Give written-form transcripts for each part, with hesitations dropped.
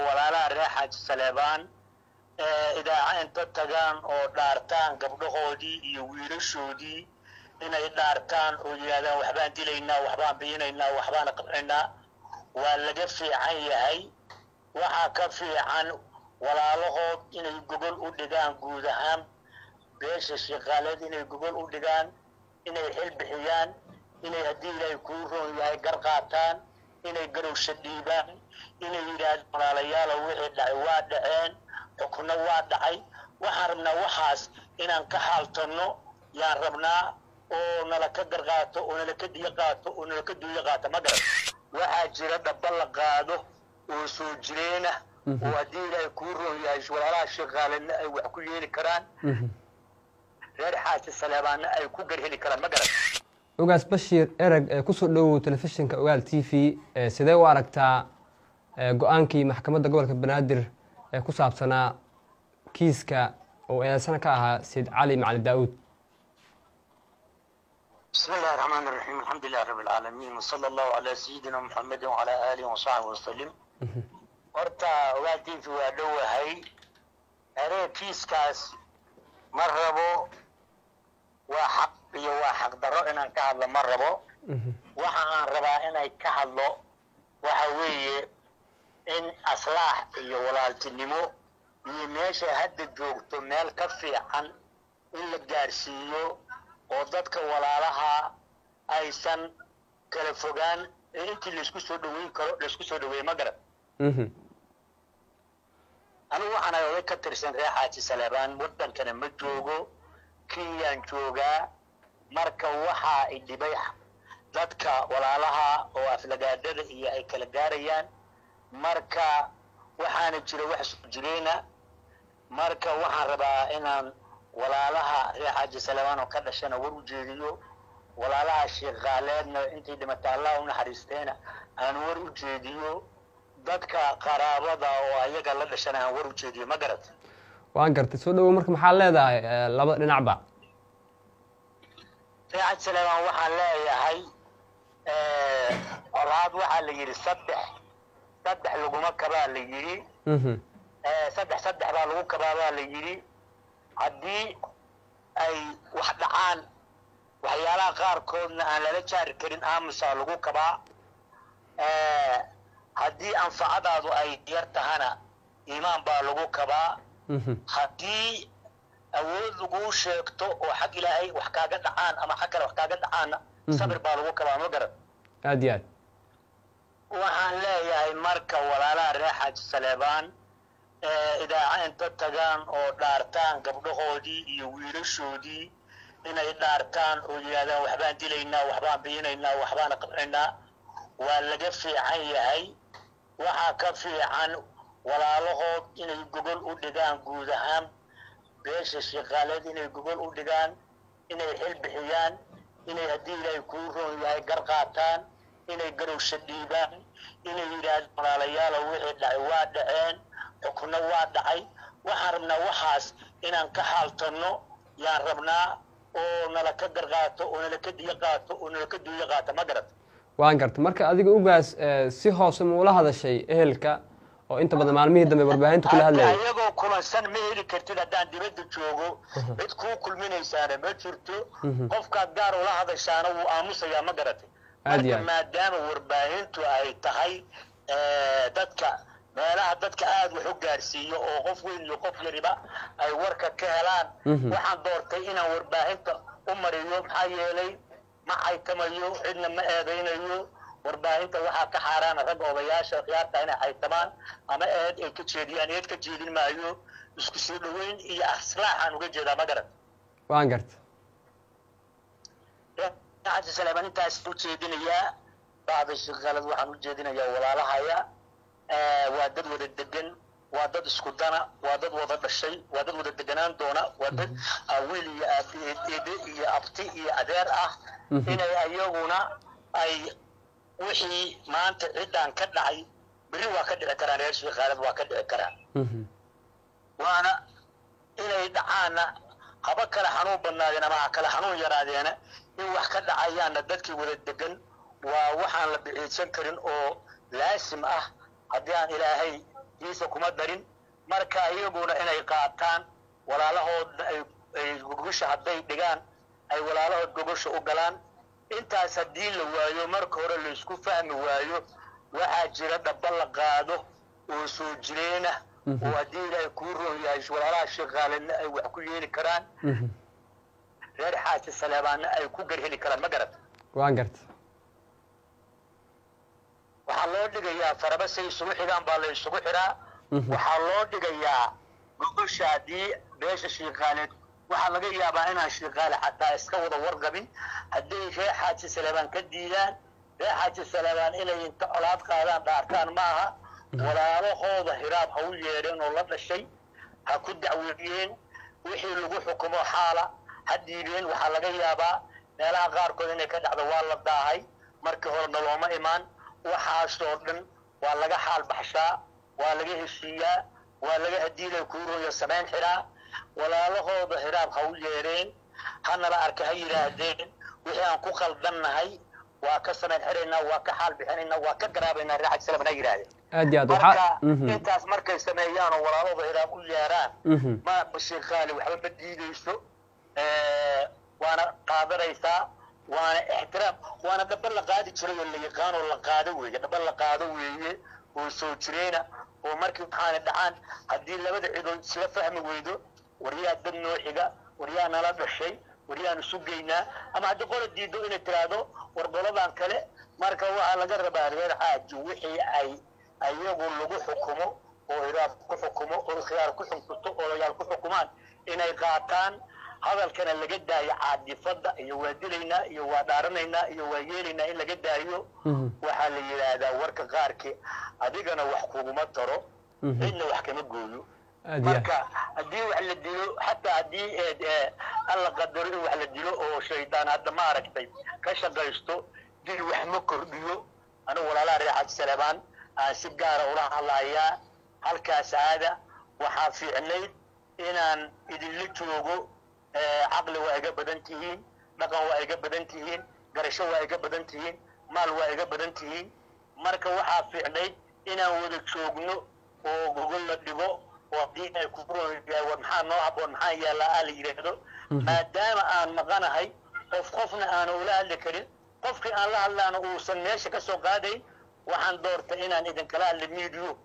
walaalaha reer Xaaji Saleebaan idaacada inta tagaan oo dhaartaan gabdhahoodii iyo wiilashoodii inay dhaartaan oo yiraahdaan waxbaan dilaynaa waxbaan biyinaynaa waxbaan qabnaynaa waa laga fiican yahay waxa ka fiican walaalahood inay gobol u dhigaan guud ahaan beesha shaqaaleed inay gobol u dhigaan inay xil bixiyaan inay haddii ilaahay kuu roon yahay gar qaataan inay garowsha dhiibaan inay yidhaahdaan walaalayaal wixii dhacay waa dhaceen xukunna waa dhacay waxaan rabnaa waxaas inaan ka xaaltanno yaan rabnaa oo nala ka gar qaato oo nala ka diya qaato oo nala ka duuya qaato ma garan waxaa jira dhaba la qaado oo soo jireena oo haddii ilaahay kuu roon yahay walaalaha shaqaaleedna ay wax ku yeeli karaan reer Xaaji Saleebaanna ay ku gar heli karaan ma garan ugaas Bashiir erag ku soo dhawow telefishinka Ogaal TV sidee u aragtaa go'aankii maxkamadda gobolka Banaadir ee ku saabsanaa kiiska oo eedaysana ka ahaa Said Cali Macali Daawud بسم الله الرحمن الرحيم الحمد لله رب العالمين وصلى الله على سيدنا محمد وعلى آله وصحبه وسلم horta ogaantiisu waa dhowahay eree kiiskaas ma rabo waa xaq iyo waa xaq darro inaan ka hadlo ma rabo waxa aan rabaa inay ka hadlo waxa weeye in aslaax iyo walaaltinimo iyo meesha hadda joogto meel ka fiican in la gaarsiiyo oo dadka walaalaha aysan kala fogaan intii la isku soo dhaweyn karo la isku soo dhaweey ma garan anigu waxaan ahay ka tirsan reer Xaaji Saleebaan wadankana ma joogo Kenyaan joogaa marka waxa ay dhibay dadka walaalaha oo aflagaadada iyo ay kala gaarayaan marka waxaana jira wax soo jireena marka waxaan rabaa inaan walaalaha reer Xaaji Saleebaan oo ka dhashana war u jeediyo walaalaha shaqaaleedna intii dhimatay Allah u naxariisteena aan war u jeediyo dadka qaraabada oo ayaga la dhashana aan war u jeediyo ma garad waan gartay soo dhawow marka maxaa leedahay laba dhinacba reer Xaaji Saleebaan waxaan leeyahay oraad waxa la yiri saddex laguma kabaa la yiri saddex baa lagu kabaa la yiri haddii ay wax dhacaan waxyaalaha qaarkoodna aan lala jaari karin aamusa lagu kabaa haddii anfacadaadu ay yar tahana iimaan baa lagu kabaa haddii awood lagu sheegto oo xag ilaahay wax kaaga dhacaan ama xag kale wax kaaga dhacaana sabir baa lagu kabaa ma garan aad iyo aad waxaan leeyahay marka walaalaha reer Xaaji Saleebaan idaacada inta tagaan oo dhaartaan gabdhahoodii iyo wiilashoodii inay dhaartaan oo yiraahdaan waxbaan dilaynaa waxbaan biyinaynaa waxbaan qabnaynaa waa laga fiican yahay waxa ka fiican walaalahood inay gobol u dhigaan guud ahaan beesha shaqaaleed inay gobol u dhigaan inay xil bixiyaan inay haddii ilaahay kuu roon yahay gar qaataan inay garowsha dhiibaan inay yidhaahdaan walaalayaal wixii dhacay waa dhaceen xukunna waa dhacay waxaan rabnaa waxaas inaan ka xaaltanno yaan rabnaa oo nala ka gar qaato oo nala ka diya qaato oo nala ka duuya qaato ma garad waan gartay marka adiga ugaas si hoose ma ula hadashay ehelka oo inta badan maalmihii dambe warbaahinta kula hadlayay ayagoo kulansan ma heli kartid haddaan dibadda joogo cid kuu kulminaysaana ma jirto qofkaad gaar ula hadashaana wuu aamusayaa ma garatay marka maadaama warbaahintu ay tahay dadka meelaha dadka aad wax u gaarsiiyo oo qof weyn iyo qof yariba ay warka ka helaan waxaan doortay inaan warbaahinta u mariyo maxaa yeelay ma caytamayo cidna ma eedaynayo warbaahinta waxaa ka xaaraana rag odayaasha khiyaarta inay caytamaan ama eed ay ka jeediyaan eed ka jeedin maayo isku soo dhaweyn iyo aslaaxaan uga jeedaa ma garan waan gartay Xaaji Saleebaan intaas u jeedinayaa bacda shaqaalad waxaan u jeedinayaa walaalahaya waa dad wada degan waa dad isku dana waa dad wada dhashay waa dad wada deganaan doona waa dad wiil iyo aabe iyo abti iyo adeer ah inay ayaguna ay wixii maanta ciidan ka dhacay bari waa ka dhici karaan reer Sheekh Khalid waa ka dhici karaan waana inay dhacaana haba kala xanuun badnaadeen ama kala xanuun yaraadeena in wax ka dhacayaana dadkii wada degan waa waxaan la bixiysan karin oo laasim ah haddii aan ilaahay diisa kuma darin marka ayaguna inay qaataan walaalahood ay gogosha hadday dhigaan ay walaalahood gogosha u galaan intaas haddii la waayo marka hore la isku fahmi waayo waxaa jira dhaba la qaado oo soo jireena oo haddii ilaahay kuu roon yahay walaalaha Sheekh Khalidna ay wax ku yeeli karaan reer Xaaji Saleebaanna ay ku garheli karaan ma garad waan garta waxaa loo dhigayaa faraba say isugu xigaan baa la isugu xiraa waxaa loo dhigayaa gogosha haddii beesha Sheekh Khalid waxaa laga yaabaa inaan Sheekh Khalid xataa iska wada warqabin haddii reer Xaaji Saleebaan ka diidaan reer Xaaji Saleebaan inay inta colaad qaadaan dhaartaan maaha walaalahooda hiraab ha u yeedheen oo la dhashay ha ku dacweeyeen wixii lagu xukumo xaala ha dhiibeen waxaa laga yaabaa meelaha qaarkood inay ka dhacdo waa la daahay markii horena looma imaan waxaasoo dhan waa laga xaal baxshaa waa laga heshiiyaa waa laga hadiilay kuurooyo samayn xiraa walaalahooda hiraab ha u yeedheen hanala arka ha yidhaahdeen wixii aan ku qaldannahay waa ka samayn xiraynaa waa ka xaal bixinaynaa waa ka garaabaynaa reer Xaaji Saleebaan ha yidhaahdeen aad iyo aad waxaa intaas markay sameeyaan oo walaalahooda hiraab u yeeraan ma Sheekh Khalid waxba ma diidayso waana qaadanaysaa وانا احترام وانا دبل لقادي جري اللي يقانو لقادو ويه دبل لقادو ويه وسو جرينا ومركي waxaan dhacaan hadii labada ciidood sila fahmi weydo wariyaa dad nooxiga wariyaa nala dhashay wariyaan sugeynaa ama hadii qolo diido inay tiraado warboladan kale marka waxa laga rabaa reer Xaaji wixii ay ayagu lagu xukumo oo iraad ku xukumo oo khiyaar ku xukunto oo yaal ku xukumaan inay qaataan hadalkana laga daayo caadifada iyo waadilayna iyo waadaarnayna iyo waayeelina in laga daayo waxa la yiraahdaa warka qaarkii adigana wax kuuma taro inna wax kama gooyo marka hadii wax la dilo hatta hadii alla qadaro wax la dilo oo shaydaan hadda ma aragtay ka shaqaysto dil wax ma kordhiyo ana walaalaha reer Xaaji Saleebaan si gaar ah ula hadlayaa halkaas aada waxa fiicnayd inaan idin la joogo عقل وايجا بدنتين دقن وايجا بدنتين قرشة وايجا بدنتين مال وايجا بدنتين مركا وحا فعلي إنا ودك شوقنو وقول لديبو وقدينا يكبرون ومحا نوعب ومحا يالا آلي يرهدو ما دام آن مغانا هاي قفنا آن أولا لكرين قفك آن لا الله أنا أوصل ماشي كسو قادي وحان دورت إنا إذن كلا اللي ميديو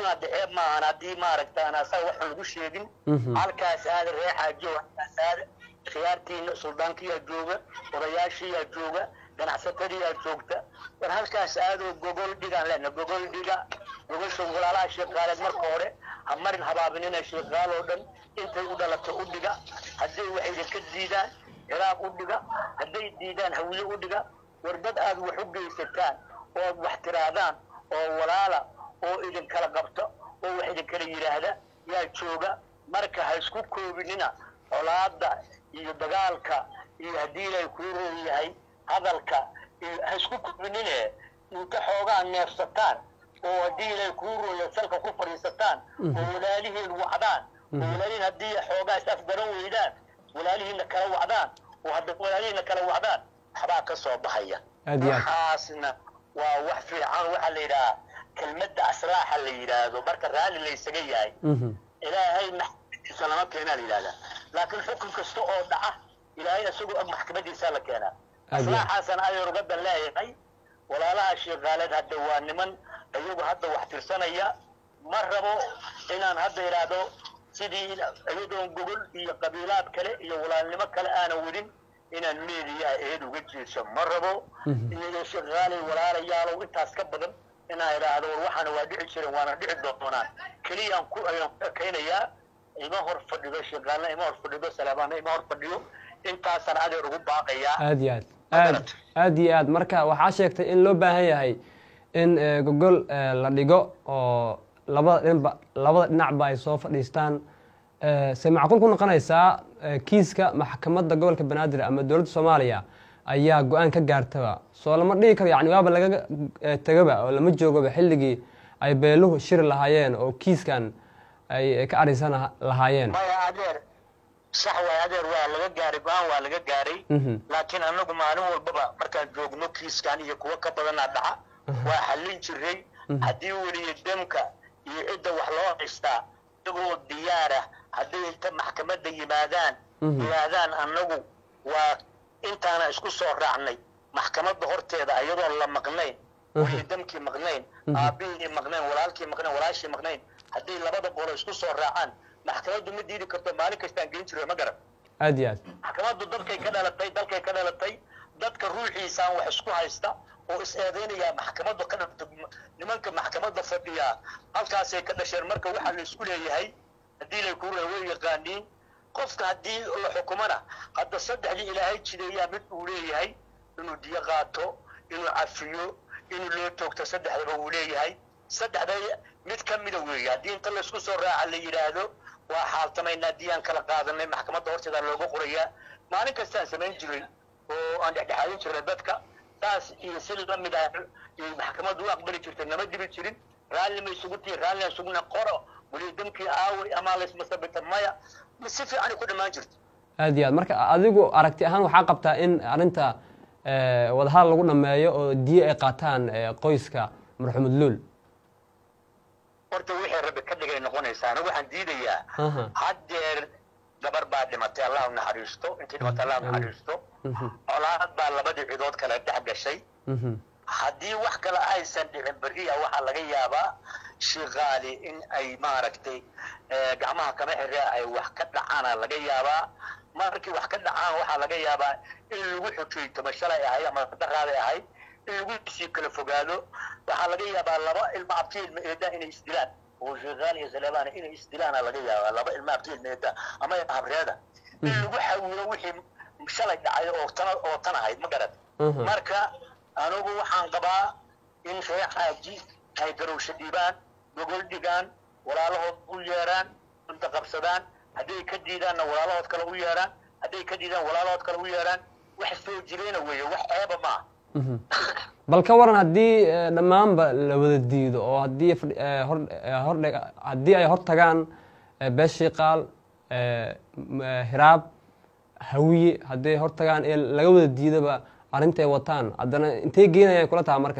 هذا ما أنا دي ما ركت أنا سوى حلو شيء على كاس هذا الريحة جوا كاس هذا خيارتي سلطان كي الجوجا ورياشي الجوجا كان عسكري الجوجتا وهالكاس هذا جوجل ديجا لأن جوجل شغل على شيء قال مركورة همرين حبابنا شيء قال ودن أنت ودلت وديجا هذي وحيد كديدان عراق وديجا هذي ديدان هوي وديجا وردد هذا وحب يستان واحترادان وولالا oo idin kala qabto oo wax idin kala yiraahda yaa jooga marka ha isku koobinina colaada iyo dagaalka iyo hadii ay ku yahay hadalka ha isku koobinina inta xoogaa neefsataan oo hadii ay ku salka ku fariisataan oo walaalihiin wacdaan walaalihiin hadii xoogaa isaf garan weydaan walaalihiin kala wacdaan oo hadda walaalihiin kala wacdaan waxba ka soo baxaya waxaasna waa wax fiican waxa la yiraahdaa كلمة أسراح اللي يلاذو برك الرال اللي يسجياي إلهي محكمة سلامة كنا ليلاذا لكن حكم كستو ضعه إلهي سوق محكمة سلامة كنا أسراح حسن أي رقد الله يقي ولا لا شيء غالد هذا وانمن أيوب هذا واحد سنة يا مرة إن هذا يلاذو سيدي أيودون جوجل هي قبيلات كله هي ولا نما كله أنا ودين إن الميديا إيد وجدت مرة إن الشيء غالي ولا رجال وإنت بدن إن هذا الروحان وادع شيء وأنا دع الدكتوران كليا كل يوم كينيا إما هو فديو شغالنا إما هو فديو سلامنا إما هو فديو أنت سنة هذا رغب باقيا aad marka waxaa sheegtay in loo baahan yahay in Google la dhigo oo labada dhinacba ay soo fadhiistaan se macquul ku noqonaysaa kiiska maxkamadda gobolka banaadir ama dowladda soomaaliya ayaa go-aan ka gaartaba soo lama dhigi karo yani waaba laga tegaba oo lama joogaba xilligii ay beeluhu shiri lahaayeen oo kiiskan ay ka arisan lahaayeen maya adeer sax waay adeer waa laga gaaray go-aan waa laga gaaray laakiin anagu maalin walbaba markaan joogno kiiskan iyo kuwo ka badanaa dhaca waa xallin jiray haddii weliya demka iyo cidda wax loo haystaa isagoo diyaara hadday inta maxkamadda yimaadaan anagu waa intaana isku soo raacnay maxkamadda horteeda iyadoon la maqnayn weliya demkii maqnayn aabihii maqnayn walaalkii maqnayn walaashii maqnayn haddii labada qolo isku soo raacaan maxkamaddu ma diidi karto maalin kastaan gelin jiray ma garan aad iyo aad maxkamaddu dalkay ka dhalatay dadka ruuxiisaan wax isku haysta oo is eedeynaya maxkamaddu ka dhalata nimanka maxkamadda fadhiyaa halkaasay ka dhasheen marka waxaa la isku leeyahay haddii lay ku way yaqaaniin qofka haddii la xukumana hadda saddexdii ilaahay jideeyaa mid uu leeyahay inuu diyo qaato inuu cafiyo inuu loo toogto saddexdaba uu leeyahay saddexda mid ka mida weeye haddii inta la isku soo raaca la yidhaahdo waa xaaltamaynaa diyaan kala qaadanay maxkamadda horteeda looga qorayaa maalin kastaan samayn jiray oo aan dhexdhexaadin jiray dadka saas iyo si lamid ah maxkamaddu u aqbali jirtay nama dibi jirin raalli ma isugu tii raalli aan sugna qoro weli damkii aaway ama laysmasabita maya si fiican ku dhammaan jirta aad iyo aad marka adigu aragti ahaan waxaa qabtaa in arrinta wadahadal lagu dhameeyo oo diyo ay qaataan qoyska marxuumad luul horta wixii rabbi ka dhigay noqonaysaa anigu waxaan diidayaa haddeer gabar baa dhimatay allah u naxariisto intii dhimatay allah u naxariisto colaad baa labadii cidood kale dhex gashay haddii wax kale aysan dhicin beriya waxaa laga yaabaa shiqaali in ay maaragtay gacmaha kama xire ay wax ka dhacaana laga yaabaa markii wax ka dhacaan waxaa laga yaabaa in lagu xujayto mashalay ahay ama daraaday ahay in lagu sii kala fogaado waxaa laga yaabaa laba ilma abti ilma eeda inay isdilaan oo shiqaali iyo saleebaan inay isdilaana laga yaabaa laba ilma abti ilma eeda ama habreeda in lagu xawilo wixii shalay dhacay oo tan ahayd ma garad marka anigu waxaan qabaa in reer xaaji ay garowsho dhiibaan gogol dhigaan walaalahood u yeeraan inta qabsadaan hadday ka diidaanna walaalahood kale u yeeraan hadday ka diidaan walaalahood kale u yeeraan wax soo jireena weeye wax ceeba maaha bal ka waran haddii dhammaanba la wada diido oo haddii haddii ay hor tagaan beeshiiqaal hiraab hawiye hadday hor tagaan ee laga wada diidaba arrintay wataan haddana intay geenayaan kula taha marka